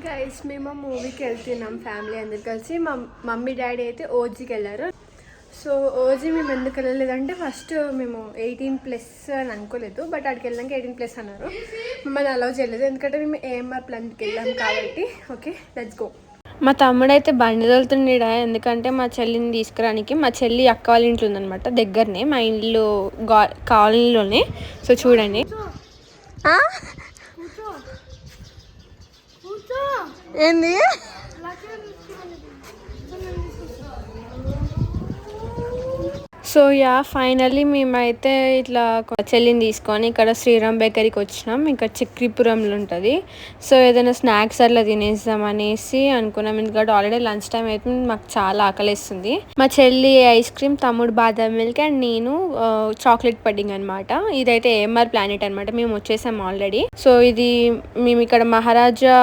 Guys మేము మూవీకి వెళ్తున్నాం ఫ్యామిలీ అందరు కలిసి. మా మమ్మీ డాడీ అయితే ఓజీకి వెళ్ళారు. సో ఓజీ మేము ఎందుకు వెళ్ళలేదంటే ఫస్ట్ మేము 18+ అని అనుకోలేదు, బట్ అక్కడికి వెళ్ళాక 18+ అన్నారు. మమ్మల్ని అలౌ చేయలేదు ఎందుకంటే మేము ఏఎంఆర్ ప్లాంట్కి వెళ్ళాం కాబట్టి. Okay let's go. మా తమ్ముడైతే బండి తోలుతుండేడా, ఎందుకంటే మా చెల్లిని తీసుకురానికి. మా చెల్లి అక్క వాళ్ళ ఇంట్లో ఉందనమాట, దగ్గరనే మా ఇల్లు కాలనీలోనే. సో చూడండి ఏంది సో యా ఫైనల్లీ మేమైతే ఇట్లా చెల్లిని తీసుకొని ఇక్కడ శ్రీరామ్ బేకరీకి వచ్చినాం. ఇక్కడ చక్రీపురంలో ఉంటుంది. సో ఏదైనా స్నాక్స్ అట్లా తినేద్దాం అనేసి అనుకున్నాం, ఎందుకంటే ఆల్రెడీ లంచ్ టైం అయితే మాకు చాలా ఆకలిస్తుంది. మా చెల్లి ఐస్ క్రీమ్, తమ్ముడు బాదం మిల్క్ అండ్ నేను చాక్లెట్ పడ్డింగ్ అనమాట. ఇదైతే ఏఎంఆర్ ప్లానెట్ అనమాట. మేము వచ్చేసాం ఆల్రెడీ. సో ఇది మేము ఇక్కడ మహారాజా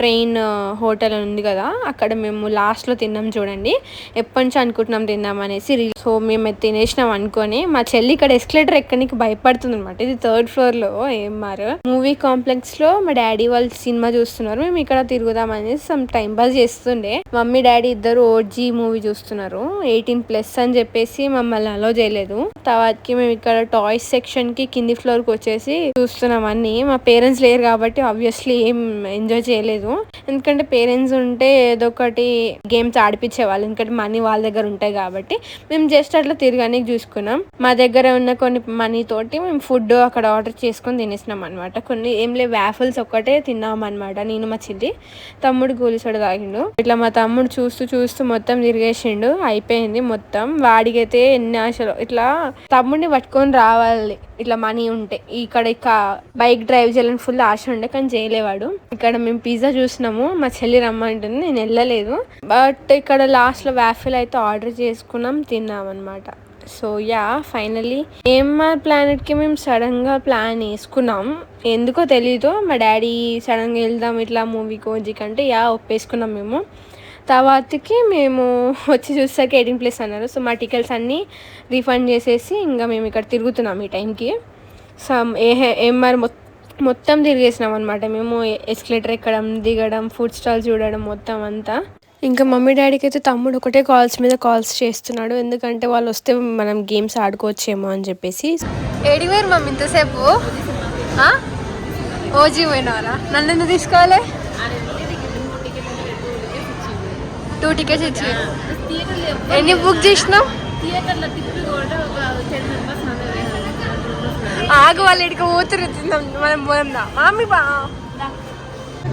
ట్రైన్ హోటల్ ఉంది కదా, అక్కడ మేము లాస్ట్లో తిన్నాం చూడండి. ఎప్పటి నుంచి అనుకుంటున్నాం తిందాం అనేసి. సో మేము తినేసినాం అనుకొని మా చెల్లి ఇక్కడ ఎస్కలేటర్ ఎక్కడానికి భయపడుతుంది అనమాట. ఇది 3rd floor లో ఏఎంఆర్ మూవీ కాంప్లెక్స్ లో మా డాడీ వాళ్ళు సినిమా చూస్తున్నారు. మేము ఇక్కడ తిరుగుదాం అనేసి సమ్ టైం పాస్ చేస్తుండే. మమ్మీ డాడీ ఇద్దరు ఓజీ మూవీ చూస్తున్నారు. 18+ అని చెప్పేసి మమ్మల్ని అలో చేయలేదు. తర్వాతకి మేము ఇక్కడ టాయ్స్ సెక్షన్ కి కింది ఫ్లోర్ కి వచ్చేసి చూస్తున్నాం అన్ని. మా పేరెంట్స్ లేరు కాబట్టి ఆబ్వియస్లీ ఏం ఎంజాయ్ చేయలేదు, ఎందుకంటే పేరెంట్స్ ఉంటే ఏదో ఒకటి గేమ్స్ ఆడిపించేవాళ్ళు, ఎందుకంటే మనీ వాళ్ళ దగ్గర ఉంటాయి కాబట్టి. మేము జస్ట్ అట్లా తిరగానికి చూసుకున్నాం. మా దగ్గర ఉన్న కొన్ని మనీ తోటి మేము ఫుడ్ అక్కడ ఆర్డర్ చేసుకొని తినేసినాం అనమాట. కొన్ని ఏం లేవు, వ్యాఫల్స్ ఒక్కటే తిన్నాం అనమాట. నేను మా చెల్లి, తమ్ముడు గోలిసోడ తాగిండు. ఇట్లా మా తమ్ముడు చూస్తూ చూస్తూ మొత్తం తిరిగేసిండు. అయిపోయింది మొత్తం. వాడికైతే ఎన్ని ఆశలు, ఇట్లా తమ్ముడిని పట్టుకొని రావాలి ఇట్లా మనీ ఉంటే. ఇక్కడ బైక్ డ్రైవ్ చేయాలని ఫుల్ ఆశ ఉండే, కానీ చేయలేవాడు. ఇక్కడ మేము పిజ్జా చూసినాము, మా చెల్లి రమ్మంటుంది, నేను వెళ్ళలేదు. బట్ ఇక్కడ లాస్ట్ లో వ్యాఫిల్ అయితే ఆర్డర్ చేసుకున్నాం, తిన్నాం అనమాట. So yeah finally AMR planet కి మేము సడన్ గా ప్లాన్ వేసుకున్నాం, ఎందుకో తెలీదు. మా డాడీ సడన్ గా వెళ్దాం ఇట్లా మూవీ కోజీ కంటే ఒప్పేసుకున్నాం మేము. తర్వాతకి మేము వచ్చి చూసేసరికి 18+ అన్నారు. సో మా టికెట్స్ అన్నీ రీఫండ్ చేసేసి ఇంకా మేము ఇక్కడ తిరుగుతున్నాం ఈ టైంకి. సో ఏఎంఆర్ మొత్తం తిరిగేసినాం అనమాట మేము. ఎస్కలేటర్ ఎక్కడం, దిగడం, ఫుడ్ స్టాల్ చూడడం మొత్తం అంతా. ఇంకా మమ్మీ డాడీకి అయితే తమ్ముడు ఒకటే కాల్స్ మీద కాల్స్ చేస్తున్నాడు, ఎందుకంటే వాళ్ళు వస్తే మనం గేమ్స్ ఆడుకోవచ్చేమో అని చెప్పేసి. ఏడివేరు మమ్మీ ఇంతసేపు ఓజీ పోయినారా? నన్ను ఎందుకు తీసుకోవాలి? 2 tickets ఇచ్చి ఎన్ని బుక్ చేసినావు? ఆగు, వాళ్ళు ఇక్కడికి పోతురు, మనం పోదా మమ్మీ బా.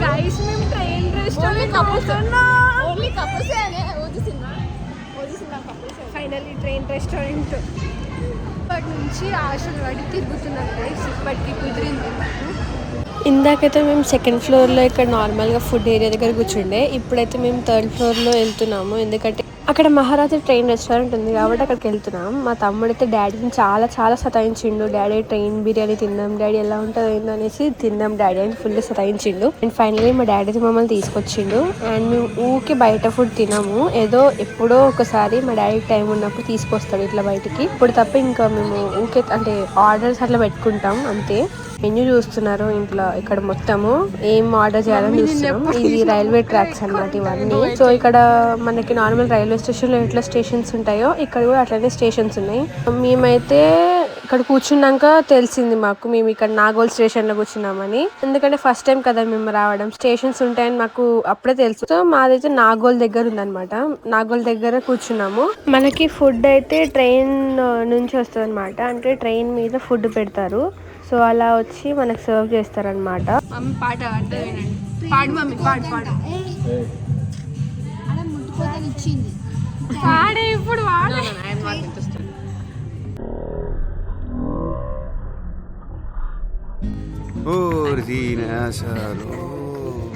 గైస్ మేము ట్రైన్ ఫైనల్లీ ట్రైన్ రెస్టారెంట్ ఇప్పటి నుంచి ఆశలు పడి తిరుగుతున్నాం గైస్. ఇప్పటికి కుదిరింది. ఇందాకైతే మేము 2nd floor లో ఇక్కడ నార్మల్గా ఫుడ్ ఏరియా దగ్గర కూర్చుండే. ఇప్పుడైతే మేము 3rd floor లో వెళ్తున్నాము, ఎందుకంటే అక్కడ మహారాజా ట్రైన్ రెస్టారెంట్ ఉంది కాబట్టి అక్కడికి వెళ్తున్నాం. మా తమ్ముడైతే డాడీని చాలా చాలా సతాయించిండు. డాడీ ట్రైన్ బిర్యానీ తిందాం, డాడీ ఎలా ఉంటుందో ఏందో అనేసి తిందాం డాడీ అని ఫుల్ సతాయించిండు. అండ్ ఫైనల్లీ మా డాడీ మమ్మల్ని తీసుకొచ్చిండు. అండ్ మేము ఊరికి బయట ఫుడ్ తినాము, ఏదో ఎప్పుడో ఒకసారి మా డాడీ టైం ఉన్నప్పుడు తీసుకొస్తాడు ఇట్లా బయటికి. ఇప్పుడు తప్ప ఇంకా మేము ఊకే అంటే ఆర్డర్స్ అట్లా పెట్టుకుంటాం అంతే. మెన్యూ చూస్తున్నారు ఇంట్లో, ఇక్కడ మొత్తము ఏం ఆర్డర్ చేయాలని చూస్తున్నాం. ఇది రైల్వే ట్రాక్స్ అన్నమాట ఇవన్నీ. సో ఇక్కడ మనకి నార్మల్ రైల్వే స్టేషన్ లో ఎట్లా స్టేషన్స్ ఉంటాయో ఇక్కడ కూడా అట్లనే స్టేషన్స్ ఉన్నాయి. మేమైతే ఇక్కడ కూర్చున్నాక తెలిసింది మాకు, మేము ఇక్కడ నాగోల్ స్టేషన్ లో కూర్చున్నామని. ఎందుకంటే ఫస్ట్ టైం కదా మేము రావడం, స్టేషన్స్ ఉంటాయని మాకు అప్పుడే తెలుసు. సో మాదైతే నాగోల్ దగ్గర ఉందన్నమాట, నాగోల్ దగ్గర కూర్చున్నాము. మనకి ఫుడ్ అయితే ట్రైన్ నుంచి వస్తుంది అనమాట, అంటే ట్రైన్ మీద ఫుడ్ పెడతారు. సో అలా వచ్చి మనకు సర్వ్ చేస్తారనమాట. పాట పాడు మమ్మీ, పాడు పాడు పాడే ఇప్పుడు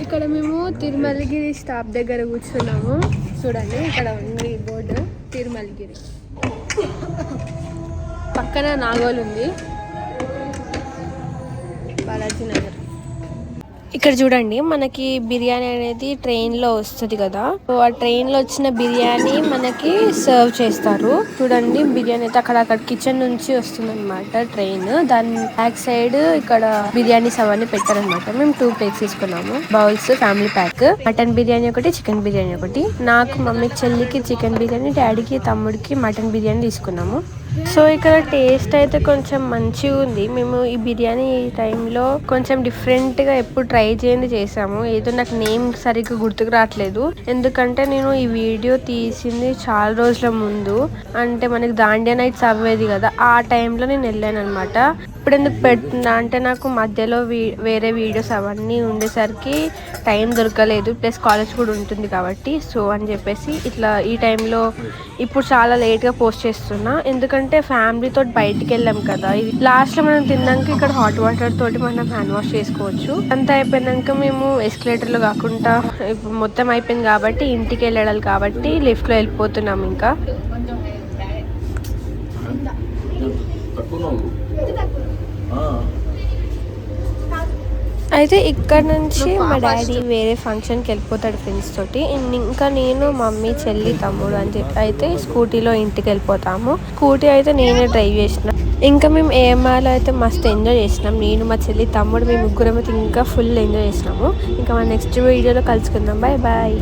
ఇక్కడ మేము తిరుమలగిరి స్టాప్ దగ్గర కూర్చున్నాము. చూడండి ఇక్కడ ఉంది బోర్డు తిరుమలగిరి, పక్కన నాగోల్ ఉంది, బాలాజీ నగర్. ఇక్కడ చూడండి మనకి బిర్యానీ అనేది ట్రైన్ లో వస్తుంది కదా, సో ఆ ట్రైన్ లో వచ్చిన బిర్యానీ మనకి సర్వ్ చేస్తారు. చూడండి బిర్యానీ అయితే అక్కడ కిచెన్ నుంచి వస్తుంది అనమాట ట్రైన్. దాని బ్యాక్ సైడ్ ఇక్కడ బిర్యానీస్ అవన్నీ పెట్టారనమాట. మేము 2 ప్లేట్స్ తీసుకున్నాము, bowls, family pack. Mutton biryani ఒకటి, చికెన్ బిర్యానీ ఒకటి. నాకు, మమ్మీ, చెల్లికి చికెన్ బిర్యానీ, డాడీకి, తమ్ముడికి మటన్ బిర్యానీ తీసుకున్నాము. సో ఇక్కడ టేస్ట్ అయితే కొంచెం మంచిగా ఉంది. మేము ఈ బిర్యానీ ఈ టైంలో కొంచెం డిఫరెంట్ గా ఎప్పుడు ట్రై చేయండి చేసాము. ఏదో నాకు నేమ్ సరిగ్గా గుర్తుకు రావట్లేదు, ఎందుకంటే నేను ఈ వీడియో తీసింది చాలా రోజుల ముందు. అంటే మనకి దాండియా నైట్స్ అవ్వేది కదా, ఆ టైంలో నేను వెళ్ళాను అనమాట. ఇప్పుడు ఎందుకు పెడుతున్నా అంటే నాకు మధ్యలో వేరే వీడియోస్ అవన్నీ ఉండేసరికి టైం దొరకలేదు, ప్లస్ కాలేజ్ కూడా ఉంటుంది కాబట్టి. సో అని చెప్పేసి ఇట్లా ఈ టైంలో ఇప్పుడు చాలా లేట్గా పోస్ట్ చేస్తున్నా, ఎందుకంటే ఫ్యామిలీతో బయటికి వెళ్ళాం కదా. ఇది లాస్ట్లో మనం తిన్నాక ఇక్కడ హాట్ వాటర్ తోటి మనం హ్యాండ్ వాష్ చేసుకోవచ్చు. అంతా అయిపోయినాక మేము ఎస్కలేటర్లో కాకుండా ఇప్పుడు మొత్తం అయిపోయింది కాబట్టి ఇంటికి వెళ్ళాలి కాబట్టి లిఫ్ట్లో వెళ్ళిపోతున్నాం. ఇంకా అయితే ఇక్కడ నుంచి మా డాడీ వేరే ఫంక్షన్కి వెళ్ళిపోతాడు ఫ్రెండ్స్ తోటి. ఇంకా నేను, మమ్మీ, చెల్లి, తమ్ముడు అని చెప్పి అయితే స్కూటీలో ఇంటికి వెళ్ళిపోతాము. స్కూటీ అయితే నేనే డ్రైవ్ చేసిన. ఇంకా మేము ఏఎంఆర్లో అయితే మస్తు ఎంజాయ్ చేసినాం. నేను, మా చెల్లి, తమ్ముడు, మేము ముగ్గురం అయితే ఇంకా ఫుల్ ఎంజాయ్ చేసినాము. ఇంకా మన నెక్స్ట్ వీడియోలో కలుసుకుందాం. Bye bye.